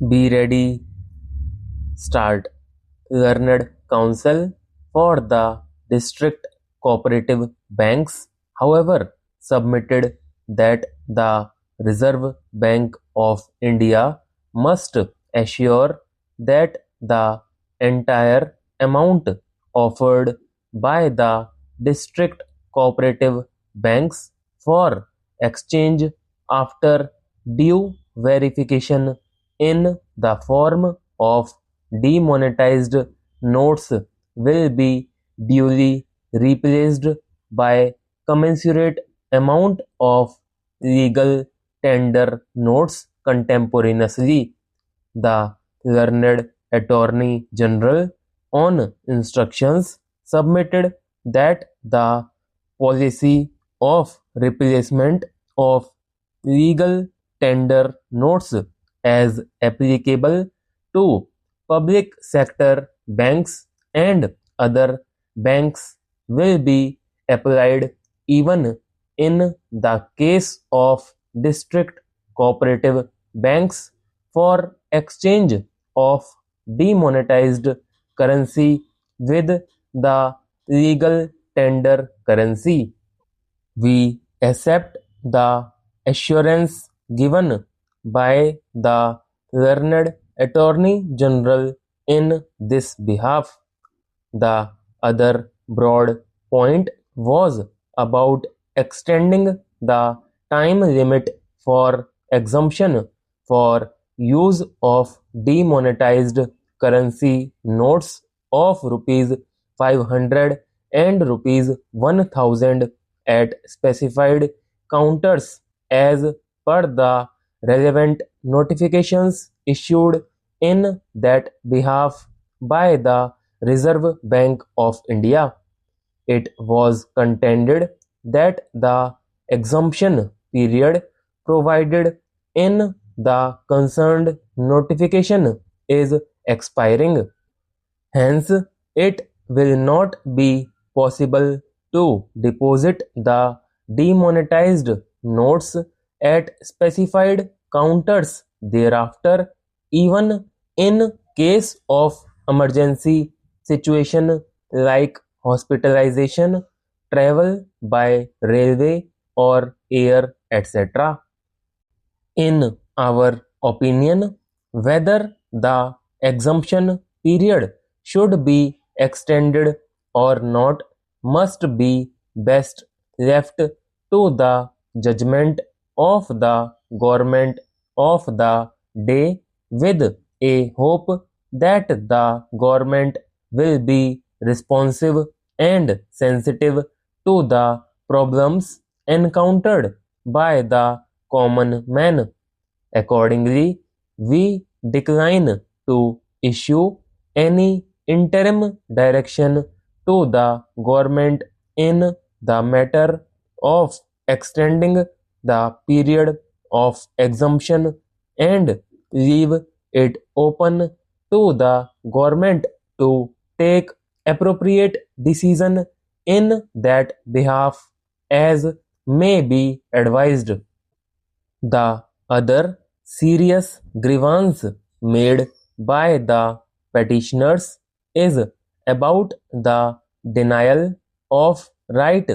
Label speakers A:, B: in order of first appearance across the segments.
A: Be ready, start. Learned Council for the District Cooperative Banks, however, submitted that the Reserve Bank of India must assure that the entire amount offered by the district cooperative banks for exchange after due verification in the form of demonetized notes will be duly replaced by commensurate amount of legal tender notes contemporaneously. The learned Attorney General, on instructions, submitted that the policy of replacement of legal tender notes as applicable to public sector banks and other banks will be applied even in the case of district cooperative banks for exchange of demonetized currency with the legal tender currency. We accept the assurance given by the learned Attorney General in this behalf. The other broad point was about extending the time limit for exemption for use of demonetized currency notes of rupees 500 and rupees 1000 at specified counters as per the relevant notifications issued in that behalf by the Reserve Bank of India. It was contended that the exemption period provided in the concerned notification is expiring. Hence, it will not be possible to deposit the demonetized notes at specified counters thereafter, even in case of emergency situation like hospitalization, travel by railway or air, etc. In our opinion, whether the exemption period should be extended or not must be best left to the judgment of the government of the day, with a hope that the government will be responsive and sensitive to the problems encountered by the common man. Accordingly, we decline to issue any interim direction to the government in the matter of extending the period of exemption and leave it open to the government to take appropriate decision in that behalf as may be advised. The other serious grievance made by the petitioners is about the denial of right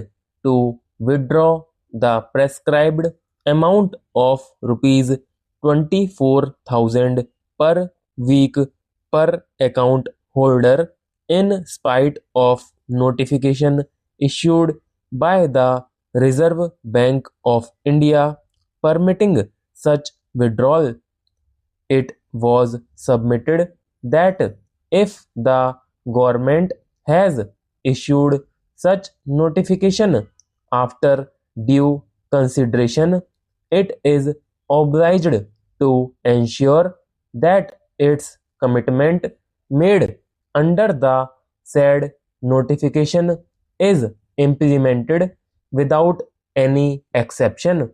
A: to withdraw the prescribed amount of rupees 24,000 per week per account holder in spite of notification issued by the Reserve Bank of India permitting such withdrawal. It was submitted that if the government has issued such notification after due consideration, it is obliged to ensure that its commitment made under the said notification is implemented without any exception.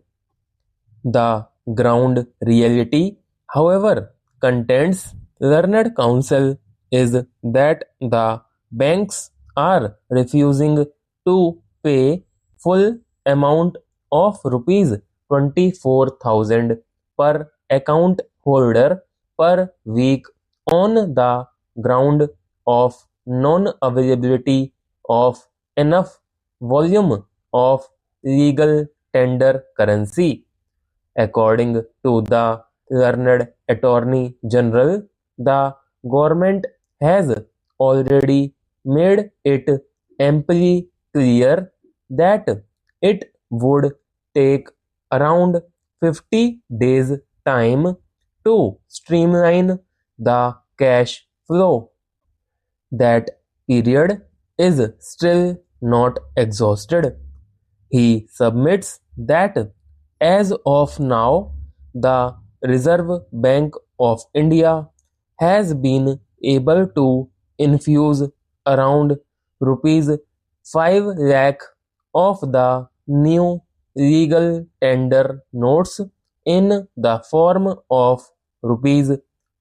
A: The ground reality, however, contends learned counsel is that the banks are refusing to pay full amount of rupees 24,000 per account holder per week on the ground of non-availability of enough volume of legal tender currency. According to the learned Attorney General, the government has already made it amply clear that it would take around 50 days time to streamline the cash flow. That period is still not exhausted. He submits that as of now, the Reserve Bank of India has been able to infuse around rupees 5 lakh of the new legal tender notes in the form of rupees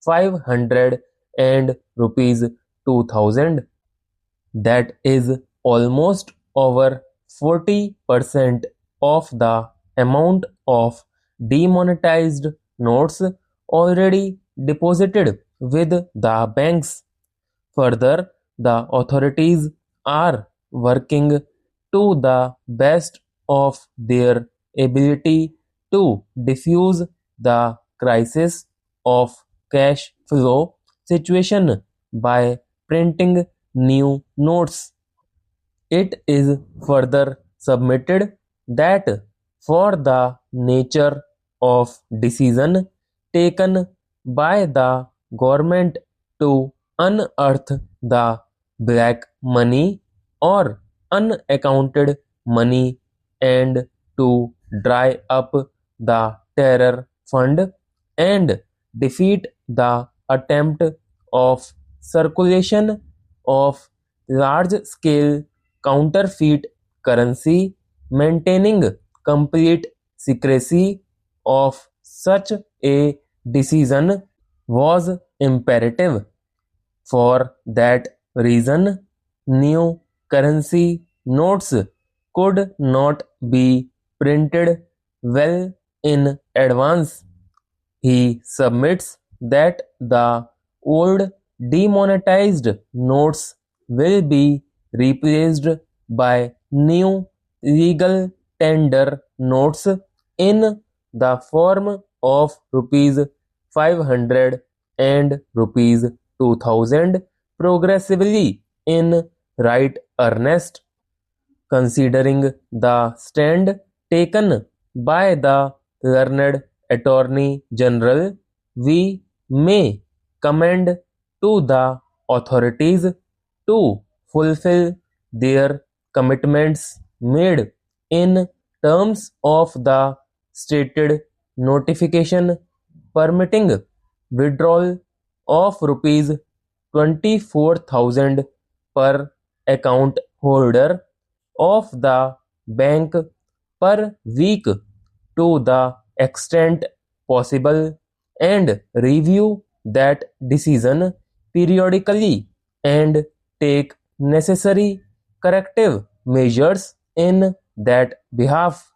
A: 500 and rupees 2000. That is almost over 40% of the amount of demonetized notes already deposited with the banks. Further, the authorities are working to the best of their ability to diffuse the crisis of cash flow situation by printing new notes. It is further submitted that for the nature of decision taken by the government to unearth the black money or unaccounted money and to dry up the terror fund and defeat the attempt of circulation of large scale counterfeit currency, maintaining complete secrecy of such a decision was imperative. For that reason, new currency notes could not be printed well in advance. He submits that the old demonetized notes will be replaced by new legal tender notes in the form of rupees 500 and rupees 2000 progressively in right earnest. Considering the stand taken by the learned Attorney General, we may commend to the authorities to fulfill their commitments made in terms of the stated notification permitting withdrawal of rupees 24,000 per account holder of the bank per week to the extent possible and review that decision periodically and take necessary corrective measures in that behalf.